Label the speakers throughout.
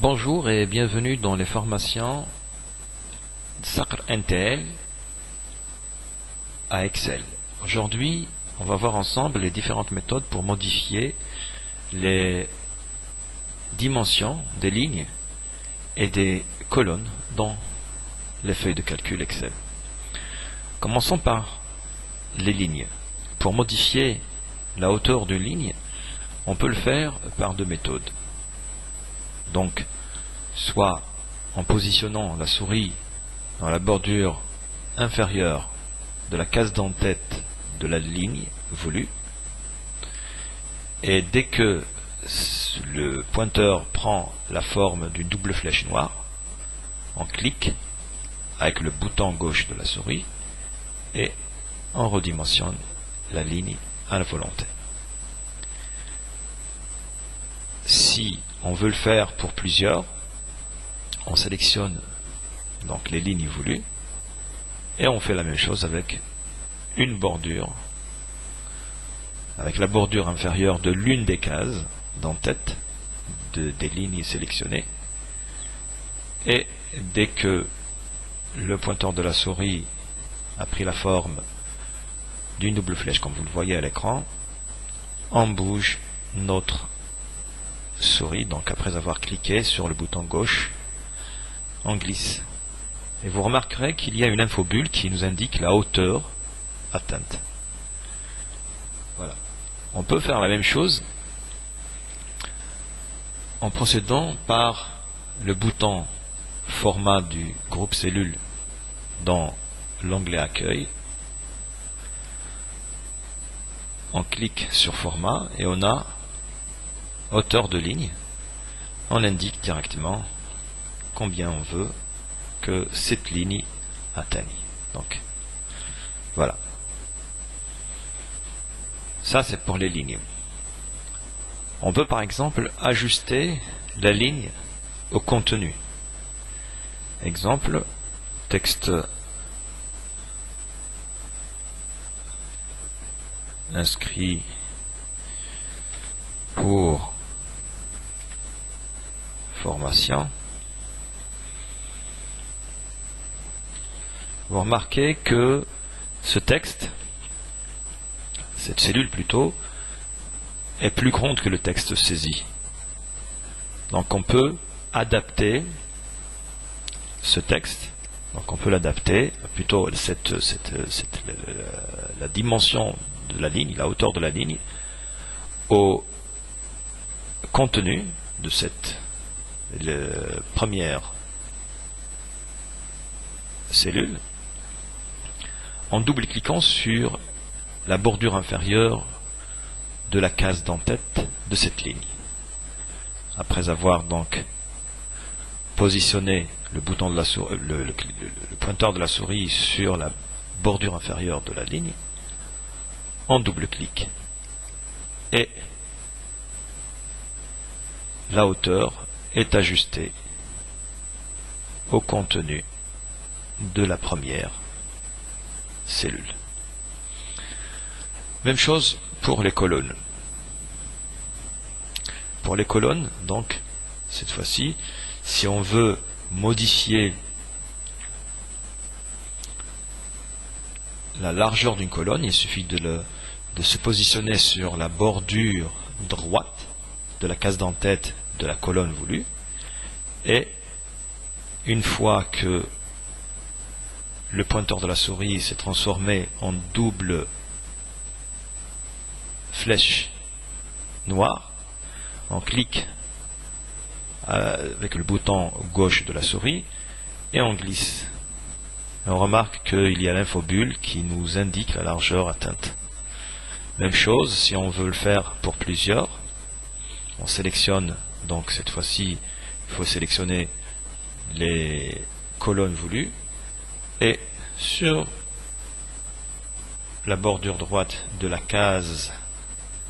Speaker 1: Bonjour et bienvenue dans les formations Saqr NTL à Excel. Aujourd'hui, on va voir ensemble les différentes méthodes pour modifier les dimensions des lignes et des colonnes dans les feuilles de calcul Excel. Commençons par les lignes. Pour modifier la hauteur d'une ligne, on peut le faire par deux méthodes. Donc, soit en positionnant la souris dans la bordure inférieure de la case d'en-tête de la ligne voulue, et dès que le pointeur prend la forme d'une double flèche noire, on clique avec le bouton gauche de la souris et on redimensionne la ligne à la volonté. Si on veut le faire pour plusieurs, on sélectionne donc les lignes voulues et on fait la même chose avec une bordure, avec la bordure inférieure de l'une des cases d'en-tête des lignes sélectionnées, et dès que le pointeur de la souris a pris la forme d'une double flèche comme vous le voyez à l'écran, on bouge notre souris, donc après avoir cliqué sur le bouton gauche, on glisse. Et vous remarquerez qu'il y a une infobulle qui nous indique la hauteur atteinte. Voilà. On peut faire la même chose en procédant par le bouton format du groupe cellule dans l'onglet accueil. On clique sur format et on a hauteur de ligne. On indique directement combien on veut que cette ligne atteigne. Donc voilà. Ça c'est pour les lignes. On peut par exemple ajuster la ligne au contenu. Exemple, texte inscrit pour formation. Vous remarquez que ce texte, cette cellule plutôt, est plus grande que le texte saisi. Donc on peut adapter ce texte, donc on peut l'adapter, plutôt la dimension de la ligne, la hauteur de la ligne, au contenu de cette première cellule en double-cliquant sur la bordure inférieure de la case d'en-tête de cette ligne. Après avoir donc positionné le bouton de la souris, le pointeur de la souris sur la bordure inférieure de la ligne, on double-clique et la hauteur est ajustée au contenu de la première cellule. Même chose pour les colonnes. Pour les colonnes, donc, cette fois-ci, si on veut modifier la largeur d'une colonne, il suffit de se positionner sur la bordure droite de la case d'en-tête de la colonne voulue, et une fois que le pointeur de la souris s'est transformé en double flèche noire, on clique avec le bouton gauche de la souris et on glisse. Et on remarque qu'il y a l'infobulle qui nous indique la largeur atteinte. Même chose, si on veut le faire pour plusieurs, on sélectionne, donc cette fois-ci, il faut sélectionner les colonnes voulues, et sur la bordure droite de la case,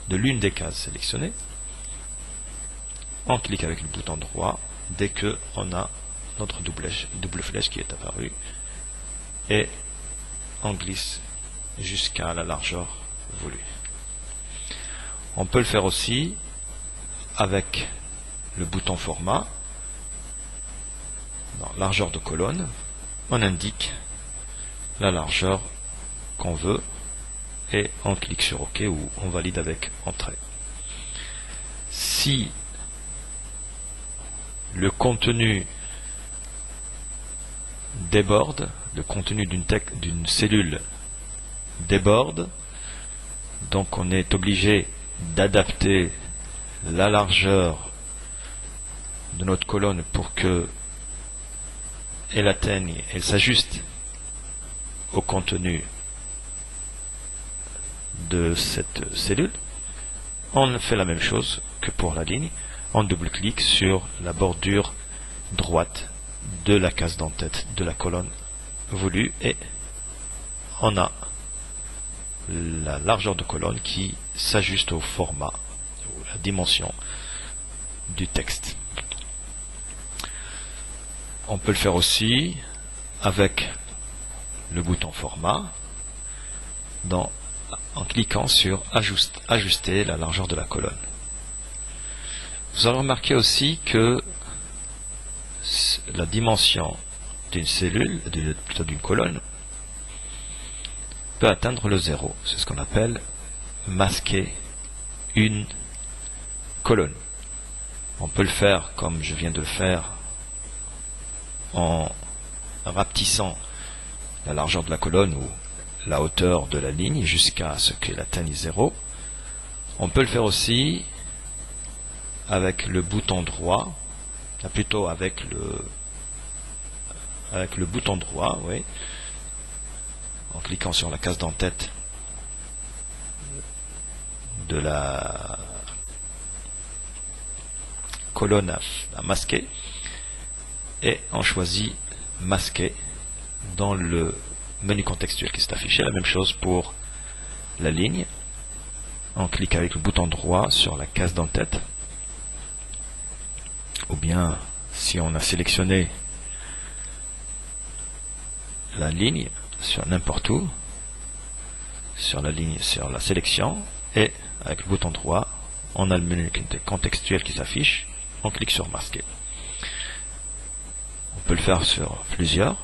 Speaker 1: de l'une des cases sélectionnées, on clique avec le bouton droit dès que on a notre double flèche qui est apparue, et on glisse jusqu'à la largeur voulue. On peut le faire aussi avec le bouton format dans largeur de colonne, on indique la largeur qu'on veut et on clique sur OK ou on valide avec Entrée. Si le contenu déborde, le contenu d'une cellule déborde, donc on est obligé d'adapter la largeur de notre colonne pour que elle s'ajuste au contenu de cette cellule. On fait la même chose que pour la ligne. On double-clique sur la bordure droite de la case d'en-tête de la colonne voulue et on a la largeur de colonne qui s'ajuste au format, ou la dimension du texte. On peut le faire aussi avec le bouton format en cliquant sur ajuster la largeur de la colonne. Vous allez remarquer aussi que la dimension d'une cellule, plutôt d'une colonne, peut atteindre le 0. C'est ce qu'on appelle masquer une colonne. On peut le faire comme je viens de le faire en rapetissant la largeur de la colonne ou la hauteur de la ligne jusqu'à ce qu'elle atteigne 0. On peut le faire aussi avec le bouton droit, plutôt avec le bouton droit, oui, en cliquant sur la case d'en-tête de la colonne à masquer et on choisit masquer dans le menu contextuel qui s'est affiché. La même chose pour la ligne. On clique avec le bouton droit sur la case d'en-tête, ou bien si on a sélectionné la ligne sur n'importe où, sur la ligne, sur la sélection, et avec le bouton droit, on a le menu contextuel qui s'affiche, on clique sur masquer. On peut le faire sur plusieurs,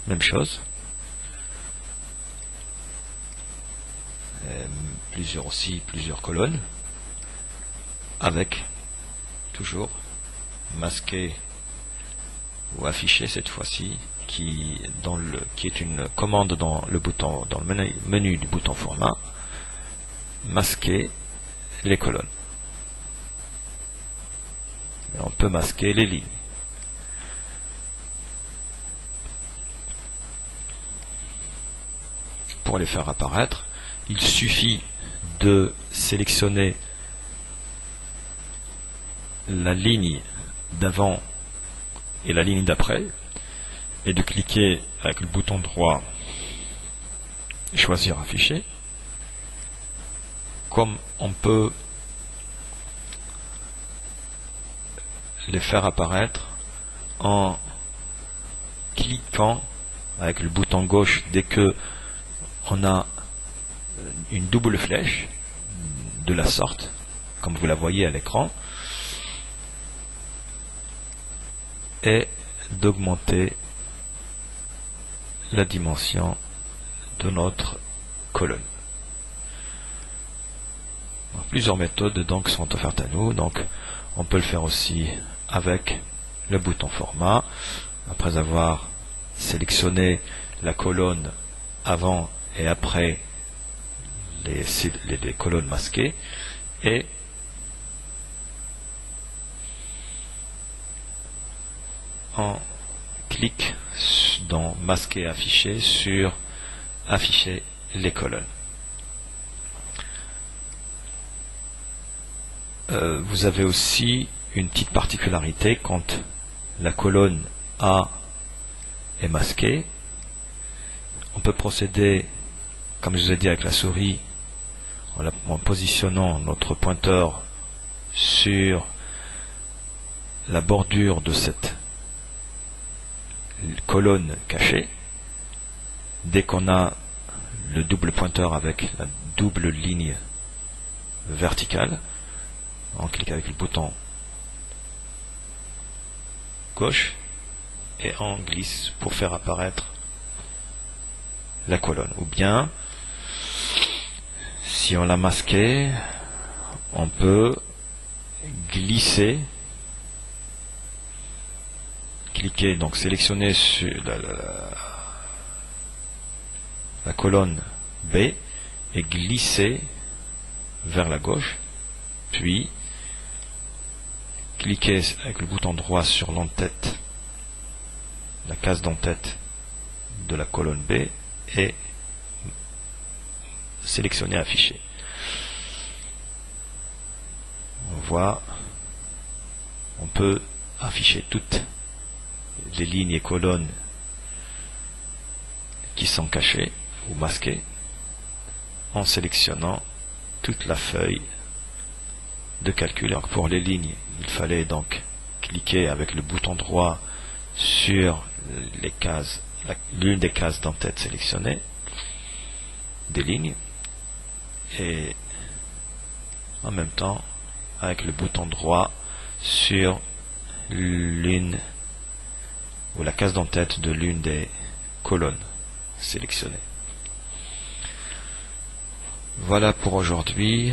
Speaker 1: même chose, plusieurs colonnes, avec toujours masquer ou afficher cette fois-ci, qui est une commande dans le menu du bouton format, masquer les colonnes. Et on peut masquer les lignes. Pour les faire apparaître, il suffit de sélectionner la ligne d'avant et la ligne d'après et de cliquer avec le bouton droit et choisir afficher. Comme on peut les faire apparaître en cliquant avec le bouton gauche dès que on a une double flèche de la sorte, comme vous la voyez à l'écran, et d'augmenter la dimension de notre colonne. Plusieurs méthodes donc sont offertes à nous. Donc on peut le faire aussi avec le bouton format, après avoir sélectionné la colonne avant et après les colonnes masquées, et on clique dans masquer afficher sur afficher les colonnes. Vous avez aussi une petite particularité quand la colonne A est masquée. On peut procéder, comme je vous ai dit avec la souris, en positionnant notre pointeur sur la bordure de cette colonne cachée. Dès qu'on a le double pointeur avec la double ligne verticale, on clique avec le bouton gauche et on glisse pour faire apparaître la colonne. Ou bien, si on l'a masqué, on peut glisser, cliquer, donc sélectionner sur la colonne B et glisser vers la gauche, puis cliquer avec le bouton droit sur l'entête, la case d'entête de la colonne B et sélectionner afficher. On voit, on peut afficher toutes les lignes et colonnes qui sont cachées ou masquées en sélectionnant toute la feuille de calcul. Donc pour les lignes, il fallait donc cliquer avec le bouton droit sur les cases, l'une des cases d'entête sélectionnées des lignes, et en même temps avec le bouton droit sur l'une ou la case d'entête de l'une des colonnes sélectionnées. Voilà pour aujourd'hui.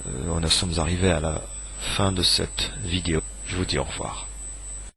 Speaker 1: Nous sommes arrivés à la fin de cette vidéo. Je vous dis au revoir.